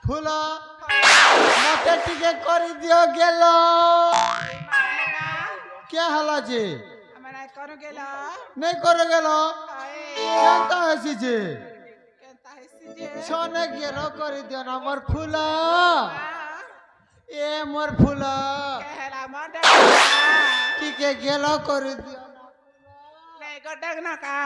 ফুল মতে টিকে করে দিও গেল কে হলা যে আমার আই করো গেল নেই করে গেল কেনতা হয়েছে কেনতা হইছি যে সোনে গেল করে দিও না মোর ফুল এ মোর ফুল কেলা মডা টিকে গেল করে দিও না নাই গডক না কা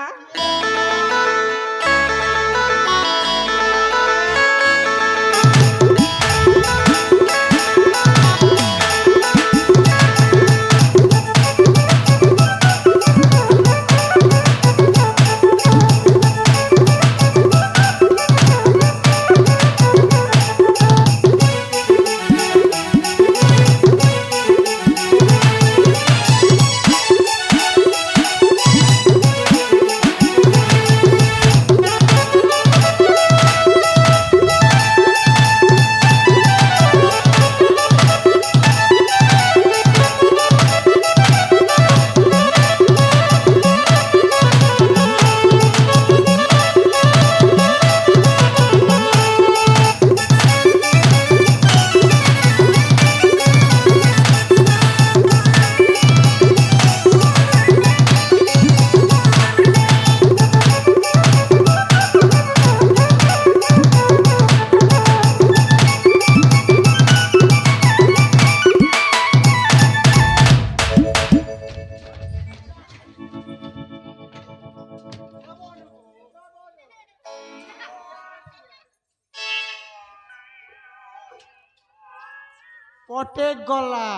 পটে গলা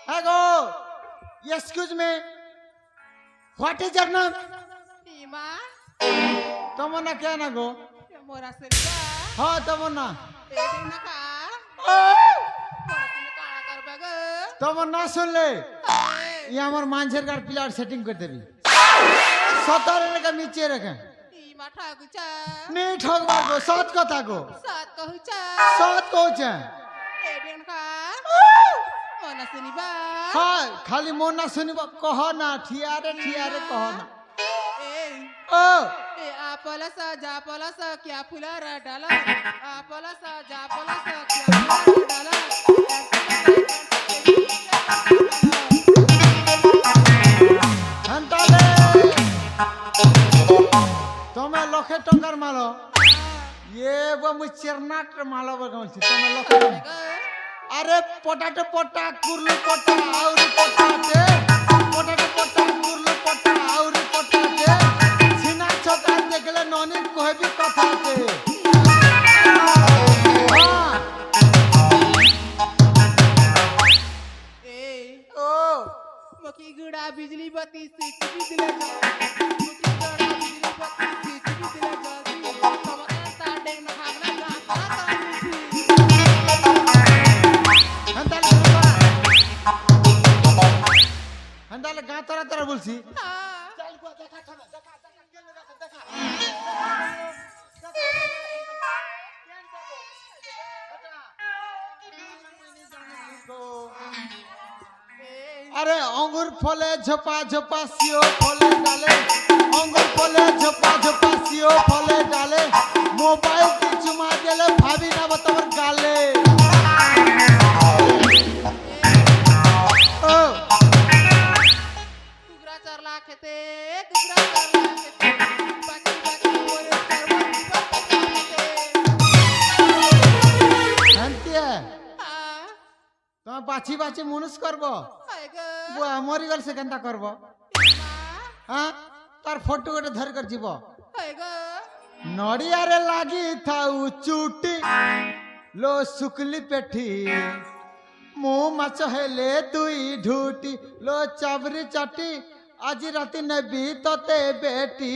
হ্যাঁ গো এক্সকিউজ মি হোয়াট ইজ ইয়ার নাম টিমা তোমার না কে না গো মোরা সরিবা হ্যাঁ তোমার না এডি না কা মোরা তুমি কাড়া করবা গো তোমার না শুনলে ই আমার মাঝের গার প্লেয়ার সেটিং করে দেবি সতরে রেখে নিচে রেখে টিমা ঠাকুচা নেই ঠকবার গো সৎ কথা গো সাত কহুচা সৎ কହୁছে এডি না কা মোনা সনিবা হ্যাঁ খালি মন না শুনিব কহ না ঠিয়ারে কহ না এই ও ए आपला सा जा पला सा क्या फुला रा डाला आपला सा जा पला सा क्या फुला रा डाला হন্তালে তুমি লক্ষে টাকার মালো এ বো মুই চেরনাট মালো বলছি তুমি লক্ষে আরে পটাটে পটা কুরলু পটা আউরি পটাটে পটাটে পটা কুরলু পটা আউরি পটাটে সিনা ছটা দেখলে ননি কহবি কথাতে ए ও मकी गुड़ा बिजली बत्ती से चिपी दिले जा मकी गुड़ा बिजली बत्ती से चिपी दिले जा तमका ताडे न भागना गाता ताडे হন্তালে হন্তালে গা তোরা তোরা বলছি আরে অঙ্গুর ফলে ঝোপা ঝোপা সিও ফলে ডালে অঙ্গুর ফলে ঝোপা ঝোপা সিও ফলে ডালে মোবাইল কি চুমা দিলে ভাবি না তোমার গালে ও कुगरा चरला खेते बाकी बाकी बोले करवा खेते হ্যান্তিয়া हां তুমি বাছি বাছি মনুষ করব আইগো মরি গেল সে কেনটা করব হ্যাঁ তার ফটো গোটে ধরি কর যাব আইগো নড়িয়ারে লাগি থাউ চুটি লো শুকলি পেঠি মু মাছ হেলে তুই ঢুটি লো চাবরি চাটি আজি রাতি নেবি তোতে বেটি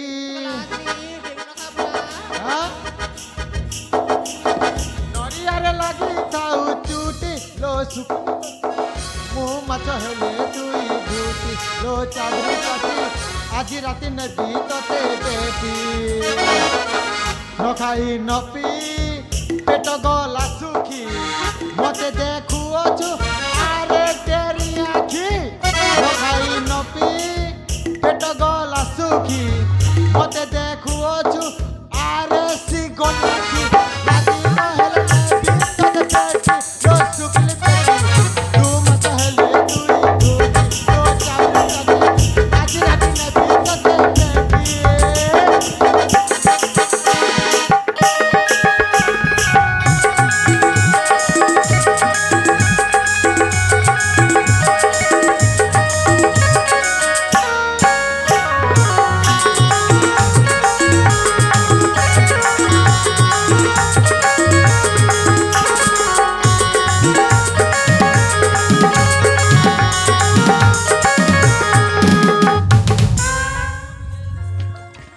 হ্যাঁ নড়িয়ারে লাগি থাউ চুটি লো শুকলি মু মাছ হেলে তুই ঢুটি লো চাবরি চাটি আজি রাতি নেবি তোতে বেটি নখাই নপি পেট গলা সুখী মতে দেখুଅଛୁ আরে তেরি আখি নখাই নপি পেট গলা সুখী মতে দেখুଅଛୁ আরে সিগ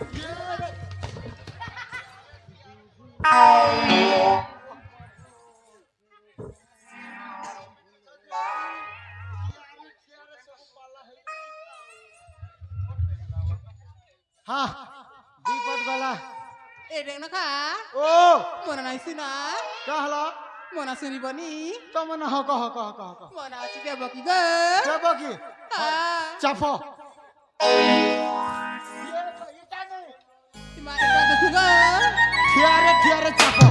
হ্যাঁ বিপদ গলা এই দেখ না খা ও মনে নাইছি না কা হলো মনা শুনিবনি তমন হ কহ কহ কহ কহ মনা আছে দেব কি গো যাব কি চাপ তোমার এটা দেখো গো ঠিয়ারে ঠিয়ারে চাপ